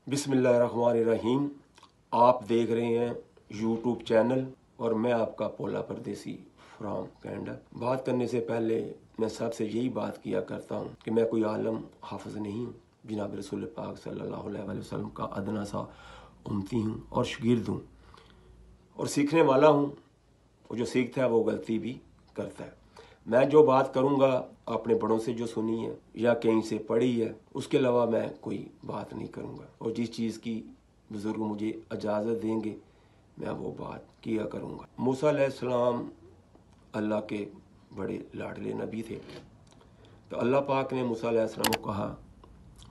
बिस्मिल्लाहिर्रहमानिर्रहीम। आप देख रहे हैं यूट्यूब चैनल और मैं आपका पोला परदेसी फ्रॉम कनाडा। बात करने से पहले मैं सबसे यही बात किया करता हूँ कि मैं कोई आलम हाफिज नहीं हूँ। जनाब रसूल पाक सल्लल्लाहु अलैहि वसल्लम का अदना सा उम्मती हूँ और शागिर्द हूँ और सीखने वाला हूँ। और जो सीखता है वो गलती भी करता है। मैं जो बात करूँगा अपने बड़ों से जो सुनी है या कहीं से पढ़ी है, उसके अलावा मैं कोई बात नहीं करूँगा। और जिस चीज़ की बुज़ुर्ग मुझे इजाज़त देंगे मैं वो बात किया करूँगा। मूसा अलैहिस्सलाम अल्लाह के बड़े लाडले नबी थे। तो अल्लाह पाक ने मूसा अलैहिस्सलाम को कहा,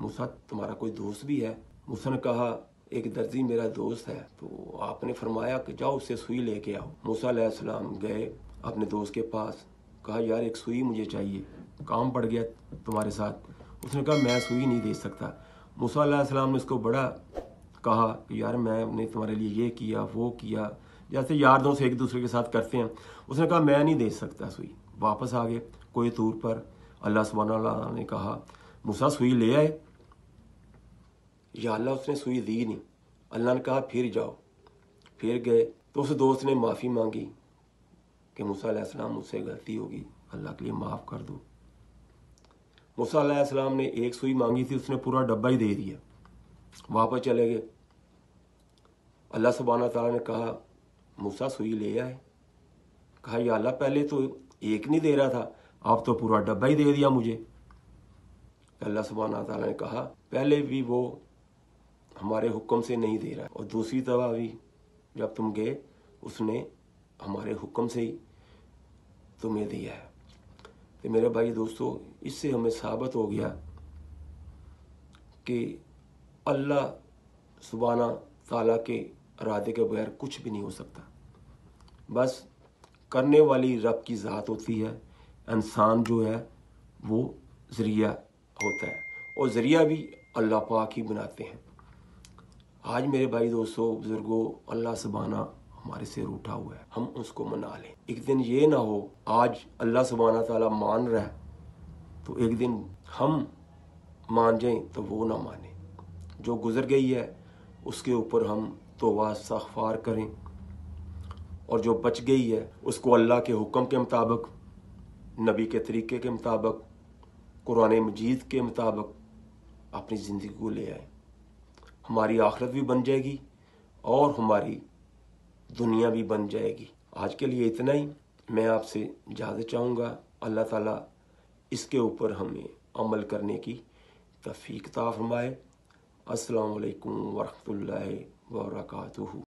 मूसा तुम्हारा कोई दोस्त भी है? मूसा ने कहा, एक दर्जी मेरा दोस्त है। तो आपने फरमाया कि जाओ उससे सुई लेके आओ। मूसा अलैहिस्सलाम गए अपने दोस्त के पास, कहा यार एक सुई मुझे चाहिए, काम पड़ गया तुम्हारे साथ। उसने कहा मैं सुई नहीं दे सकता। मूसा अलैहिस्सलाम ने उसको बड़ा कहा कि यार मैंने तुम्हारे लिए ये किया वो किया, जैसे यार दोस्त एक दूसरे के साथ करते हैं। उसने कहा मैं नहीं दे सकता सुई। वापस आ गए। कोई दूर पर अल्लाह सुब्हानहू व तआला ने कहा मूसा सुई ले आए। या अल्लाह उसने सुई दी नहीं। अल्लाह ने कहा फिर जाओ। फिर गए तो उस दोस्त ने माफ़ी मांगी कि मूसा अलैहिस्सलाम मुझसे गलती होगी, अल्लाह के लिए माफ़ कर दो। मूसा अलैहिस्सलाम ने एक सुई मांगी थी, उसने पूरा डब्बा ही दे दिया। वापस चले गए। अल्लाह सुब्हानहू व तआला ने कहा मूसा सुई ले आए। कहा या अल्लाह पहले तो एक नहीं दे रहा था, आप तो पूरा डब्बा ही दे दिया मुझे। अल्लाह सुब्हानहू व तआला ने कहा पहले भी वो हमारे हुक्म से नहीं दे रहा और दूसरी दफ़ा भी जब तुम गए उसने हमारे हुक्म से ही तुम्हें दिया है। तो मेरे भाई दोस्तों, इससे हमें साबित हो गया कि अल्लाह सुब्हाना ताला के इरादे के बगैर कुछ भी नहीं हो सकता। बस करने वाली रब की ज़ात होती है, इंसान जो है वो ज़रिया होता है और ज़रिया भी अल्लाह पाक ही बनाते हैं। आज मेरे भाई दोस्तों बुजुर्गों, अल्लाह सुब्हाना हमारे से रूठा हुआ है, हम उसको मना लें। एक दिन ये ना हो आज अल्लाह सुब्हाना ताला मान रहा है तो एक दिन हम मान जाएं तो वो ना माने। जो गुजर गई है उसके ऊपर हम तौबा इस्तग़फ़ार करें और जो बच गई है उसको अल्लाह के हुक्म के मुताबिक, नबी के तरीके के मुताबिक, कुरान मजीद के मुताबिक अपनी ज़िंदगी को ले आए। हमारी आखिरत भी बन जाएगी और हमारी दुनिया भी बन जाएगी। आज के लिए इतना ही। मैं आपसे इजाज़त चाहूँगा। अल्लाह ताला इसके ऊपर हमें अमल करने की तौफ़ीक अता फ़रमाए। अस्सलामु अलैकुम व रहमतुल्लाहि व बरकातुहू।